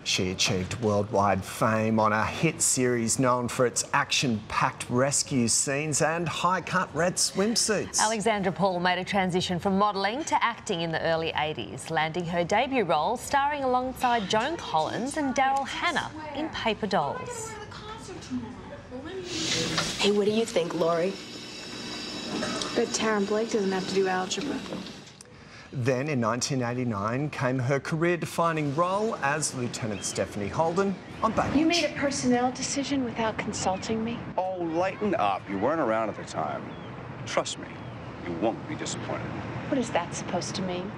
She achieved worldwide fame on a hit series known for its action-packed rescue scenes and high-cut red swimsuits. Alexandra Paul made a transition from modelling to acting in the early 80s, landing her debut role starring alongside Joan Collins and Daryl Hannah in Paper Dolls. Hey, what do you think, Laurie? But Taryn Blake doesn't have to do algebra. Then, in 1989, came her career-defining role as Lieutenant Stephanie Holden on Baywatch. You made a personnel decision without consulting me? Oh, lighten up. You weren't around at the time. Trust me, you won't be disappointed. What is that supposed to mean?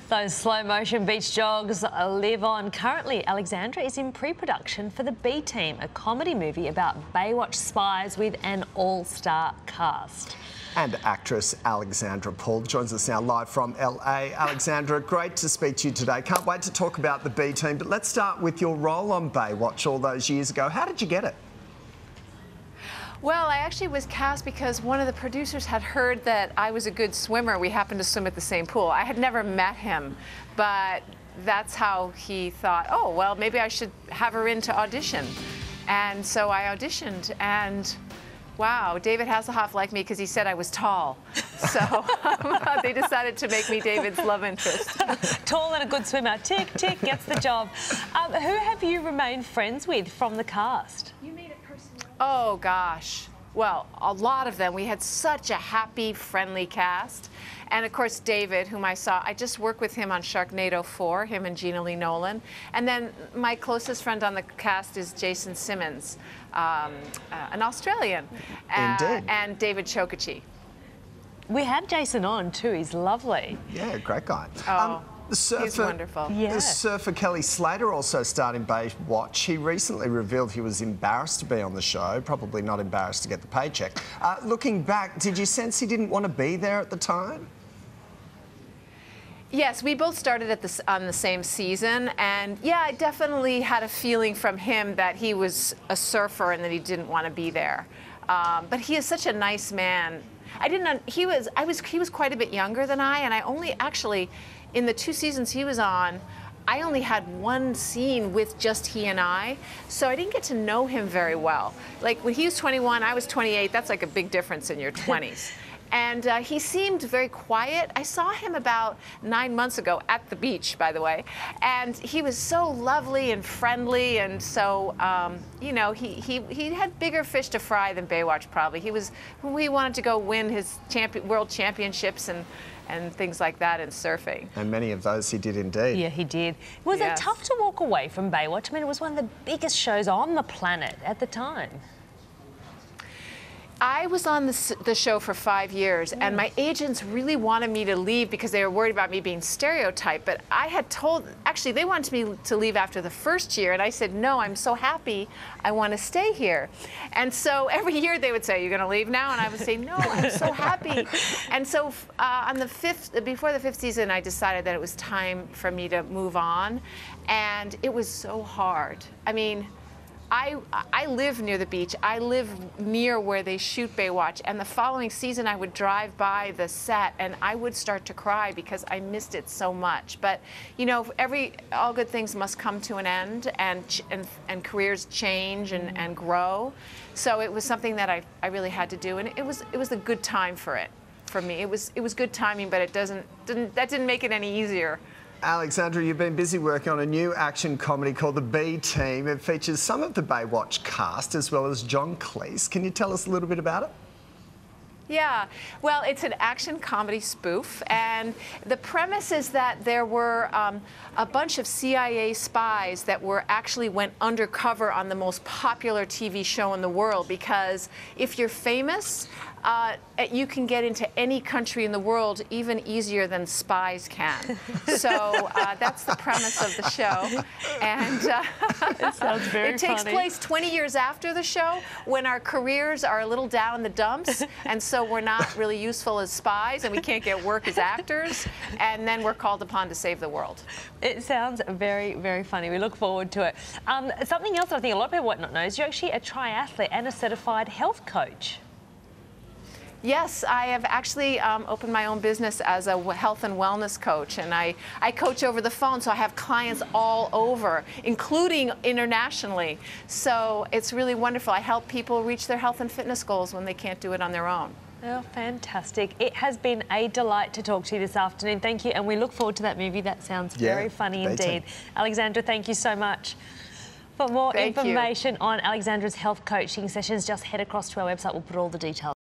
Those slow-motion beach jogs live on. Currently, Alexandra is in pre-production for The B Team, a comedy movie about Baywatch spies with an all-star cast. And actress Alexandra Paul joins us now live from LA. Alexandra, great to speak to you today. Can't wait to talk about The B Team, but let's start with your role on Baywatch all those years ago. How did you get it? Well, I actually was cast because one of the producers had heard that I was a good swimmer. We happened to swim at the same pool. I had never met him, but that's how he thought, oh, well, maybe I should have her in to audition. And so I auditioned, and wow, David Hasselhoff liked me because he said I was tall. So they decided to make me David's love interest. Tall and a good swimmer. Tick, tick, gets the job. Who have you remained friends with from the cast? Oh, gosh. Well, a lot of them. We had such a happy, friendly cast. And, of course, David, whom I just worked with him on Sharknado 4, him and Gina Lee Nolan. And then my closest friend on the cast is Jason Simmons, an Australian. Indeed. And David Chokachi. We had Jason on, too. He's lovely. Yeah, great guy. Oh. He's wonderful. Yeah. The surfer Kelly Slater also starred in Baywatch. He recently revealed he was embarrassed to be on the show, probably not embarrassed to get the paycheck. Looking back, did you sense he didn't want to be there at the time? Yes, we both started on the same season, and yeah, I definitely had a feeling from him that he was a surfer and that he didn't want to be there. But he is such a nice man. He was quite a bit younger than I, and I only actually, in the 2 seasons he was on, I only had one scene with just he and I, so I didn't get to know him very well. Like when he was 21, I was 28, that's like a big difference in your 20s. And he seemed very quiet. I saw him about 9 months ago at the beach, by the way, and he was so lovely and friendly, and so, you know, he had bigger fish to fry than Baywatch probably. He wanted to go win his world championships and things like that in surfing. And many of those he did indeed. Yeah, he did. Was it tough to walk away from Baywatch? I mean, it was one of the biggest shows on the planet at the time. I was on the show for 5 years, and my agents really wanted me to leave because they were worried about me being stereotyped. But I had actually, they wanted me to leave after the first year, and I said, no, I'm so happy, I want to stay here. And so every year they would say, you're going to leave now? And I would say, no, I'm so happy. And so before the 5th season, I decided that it was time for me to move on, and it was so hard. I mean, I live near the beach. I live near where they shoot Baywatch, and the following season I would drive by the set and I would start to cry because I missed it so much. But you know, all good things must come to an end, and careers change and grow. So it was something that I really had to do, and it was a good time for me. It was good timing, but that didn't make it any easier. Alexandra, you've been busy working on a new action comedy called The B Team. It features some of the Baywatch cast as well as John Cleese. Can you tell us a little bit about it? Yeah, well, it's an action comedy spoof, and the premise is that there were a bunch of CIA spies that actually went undercover on the most popular TV show in the world, because if you're famous, you can get into any country in the world even easier than spies can. So that's the premise of the show. And it sounds very It takes place 20 years after the show, when our careers are a little down in the dumps, and so we're not really useful as spies, and we can't get work as actors, and then we're called upon to save the world. It sounds very, very funny. We look forward to it. Something else I think a lot of people might not know is you're actually a triathlete and a certified health coach. Yes, I have actually opened my own business as a health and wellness coach, and I coach over the phone, so I have clients all over, including internationally. So it's really wonderful. I help people reach their health and fitness goals when they can't do it on their own. Oh, fantastic. It has been a delight to talk to you this afternoon. Thank you, and we look forward to that movie. That sounds very funny indeed. Alexandra, thank you so much. For more information on Alexandra's health coaching sessions, just head across to our website. We'll put all the details